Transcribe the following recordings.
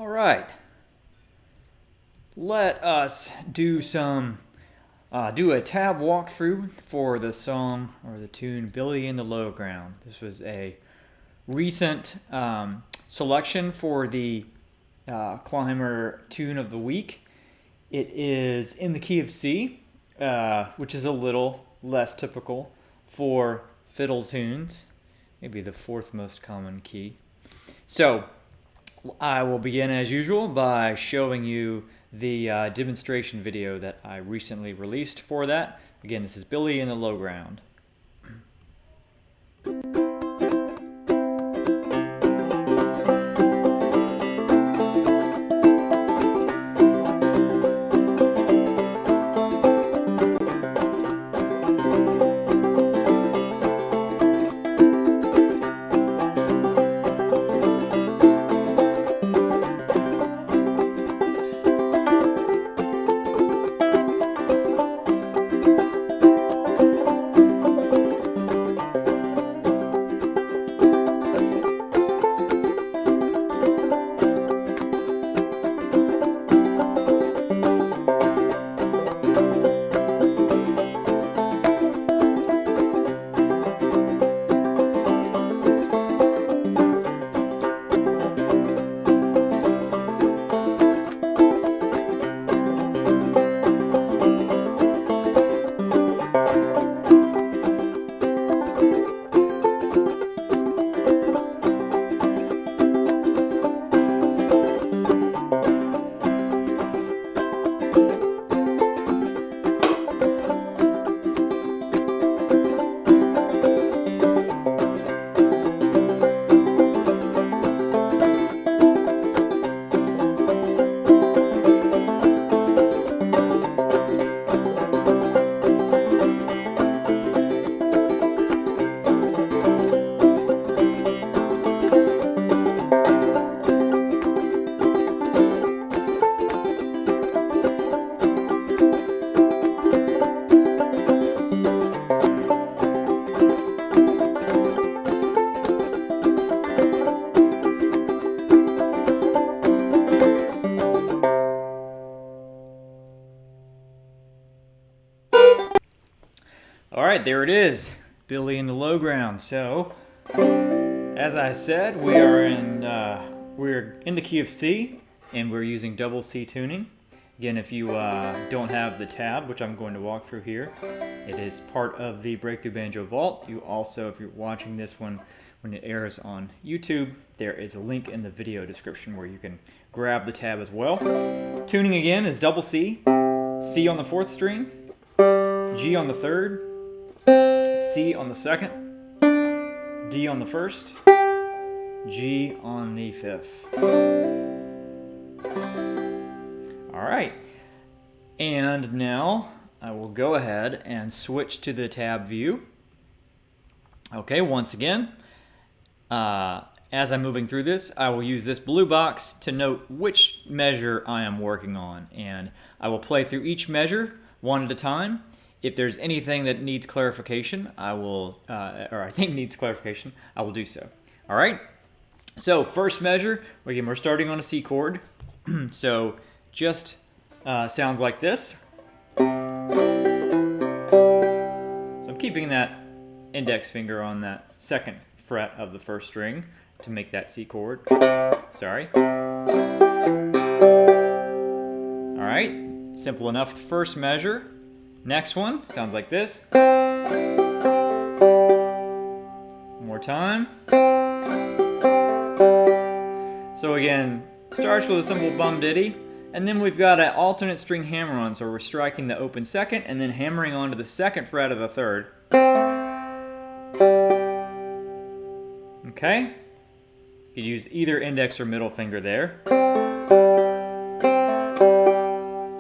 All right, let us do a tab walkthrough for the song or the tune "Billy in the Low Ground." This was a recent selection for the Clawhammer tune of the week. It is in the key of C, which is a little less typical for fiddle tunes, maybe the fourth most common key. So I will begin as usual by showing you the demonstration video that I recently released for that. Again, this is Billy in the Low Ground. All right, there it is, Billy in the Low Ground. So, as I said, we're in the key of C, and we're using double C tuning. Again, if you don't have the tab, which I'm going to walk through here, it is part of the Breakthrough Banjo Vault. You also, if you're watching this one when it airs on YouTube, there is a link in the video description where you can grab the tab as well. Tuning again is double C, C on the fourth string, G on the third, C on the second, D on the first, G on the fifth. All right, and now I will go ahead and switch to the tab view. Okay, once again, as I'm moving through this, I will use this blue box to note which measure I am working on, and I will play through each measure one at a time. If there's anything that needs clarification, I will, or I think needs clarification, I will do so. All right. So first measure, again, we're starting on a C chord. So just sounds like this. So I'm keeping that index finger on that second fret of the first string to make that C chord. Sorry. All right. Simple enough. First measure. Next one sounds like this. One more time. So again, starts with a simple bum ditty, and then we've got an alternate string hammer-on, so we're striking the open second and then hammering onto the second fret of the third. Okay? You could use either index or middle finger there.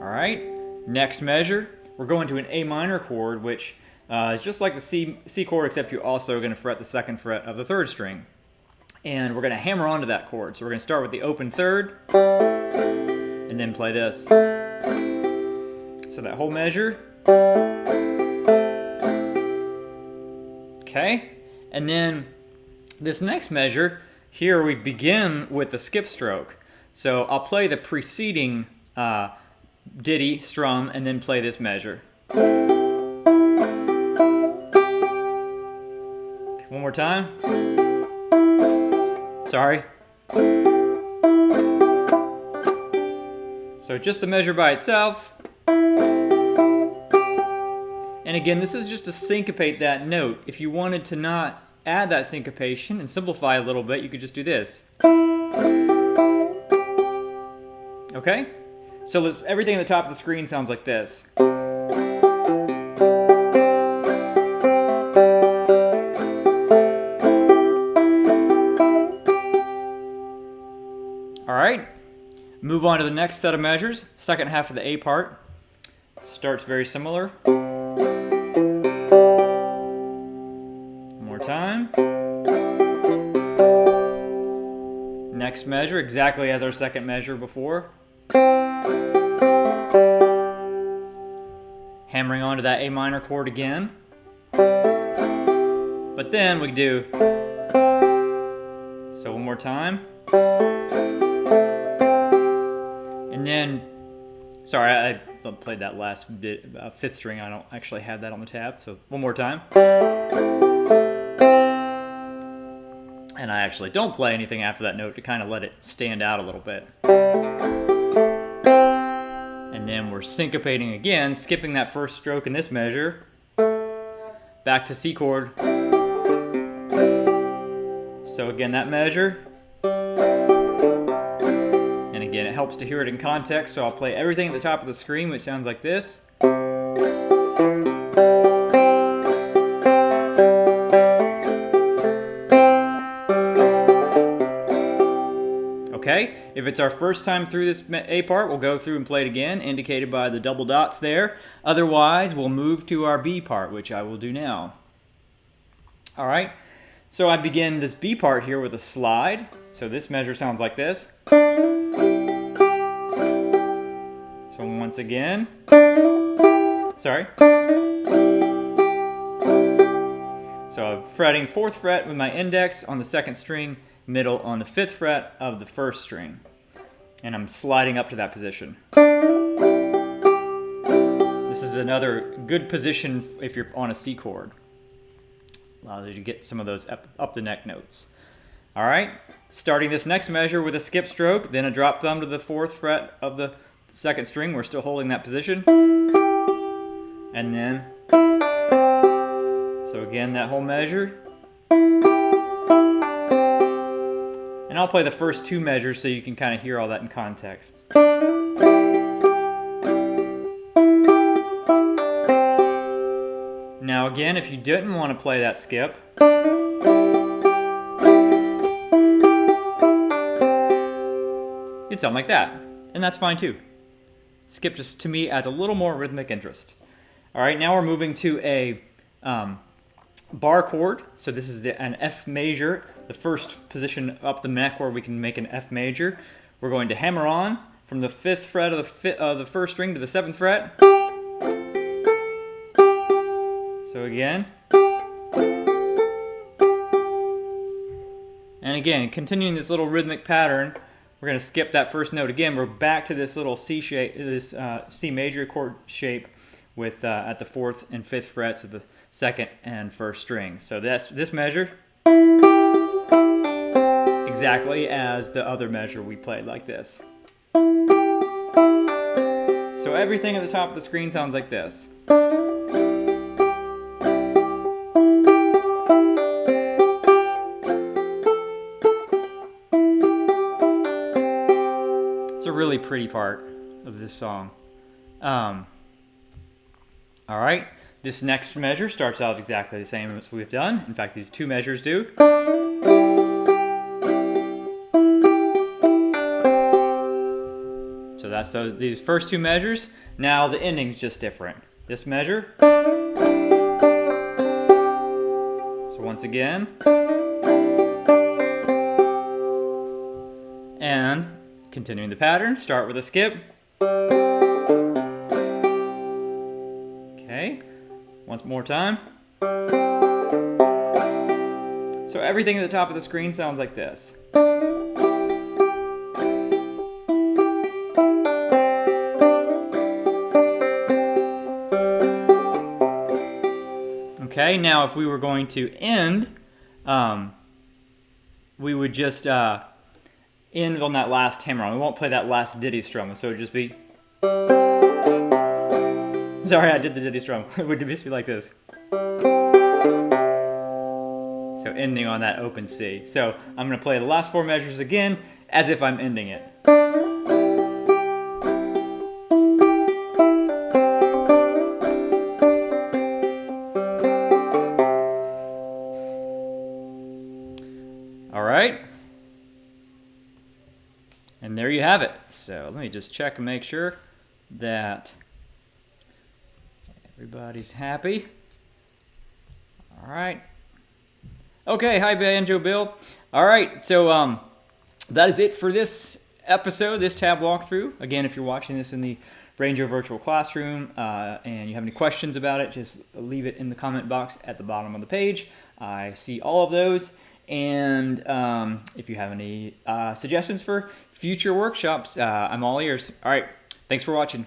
Alright, next measure. We're going to an A minor chord, which is just like the C chord, except you're also going to fret the second fret of the third string. And we're going to hammer onto that chord. So we're going to start with the open third, and then play this. So that whole measure. Okay, and then this next measure, here we begin with the skip stroke. So I'll play the preceding ditty, strum, and then play this measure. Okay, one more time. Sorry. So just the measure by itself. And again, this is just to syncopate that note. If you wanted to not add that syncopation and simplify a little bit, you could just do this. Okay? So everything at the top of the screen sounds like this. Alright, move on to the next set of measures. Second half of the A part. Starts very similar. One more time. Next measure, exactly as our second measure before. Hammering onto that A minor chord again. But then we do, so one more time. And then, sorry, I played that last bit, fifth string. I don't actually have that on the tab, so one more time. And I actually don't play anything after that note to kind of let it stand out a little bit. And then we're syncopating again, skipping that first stroke in this measure, back to C chord. So again, that measure. And again, it helps to hear it in context, so I'll play everything at the top of the screen, which sounds like this. Okay, if it's our first time through this A part, we'll go through and play it again, indicated by the double dots there. Otherwise, we'll move to our B part, which I will do now. All right, so I begin this B part here with a slide. So this measure sounds like this. So once again, sorry. So I'm fretting 4th fret with my index on the 2nd string, middle on the 5th fret of the 1st string. And I'm sliding up to that position. This is another good position if you're on a C chord. Allows you to get some of those up the neck notes. All right, starting this next measure with a skip stroke, then a drop thumb to the 4th fret of the 2nd string. We're still holding that position. And then, so again, that whole measure. And I'll play the first 2 measures so you can kind of hear all that in context. Now again, if you didn't want to play that skip, it'd sound like that. And that's fine too. Skip just, to me, adds a little more rhythmic interest. All right, now we're moving to a bar chord. So this is an F major, the first position up the neck where we can make an F major. We're going to hammer on from the 5th fret of the 1st string to the 7th fret. So again. And again, continuing this little rhythmic pattern, we're going to skip that first note again. We're back to this little C shape, this C major chord shape with at the 4th and 5th frets of the 2nd and 1st strings. So that's this measure, exactly as the other measure we played, like this. So everything at the top of the screen sounds like this. It's a really pretty part of this song. All right, this next measure starts out exactly the same as we've done. In fact, these 2 measures do. So that's these first 2 measures. Now the ending's just different. This measure. So once again. And continuing the pattern, start with a skip. Okay, once more time. So everything at the top of the screen sounds like this. Okay, now if we were going to end, we would just end on that last hammer on. We won't play that last ditty strum, so it would just be... Sorry, I did the ditty strum. It would just be like this. So ending on that open C. So I'm going to play the last 4 measures again as if I'm ending it. All right. And there you have it. So let me just check and make sure that everybody's happy. All right. Okay, hi Banjo Bill. All right, so that is it for this episode, this tab walkthrough. Again, if you're watching this in the Banjo Virtual Classroom and you have any questions about it, just leave it in the comment box at the bottom of the page. I see all of those. And if you have any suggestions for future workshops, I'm all ears. All right, thanks for watching.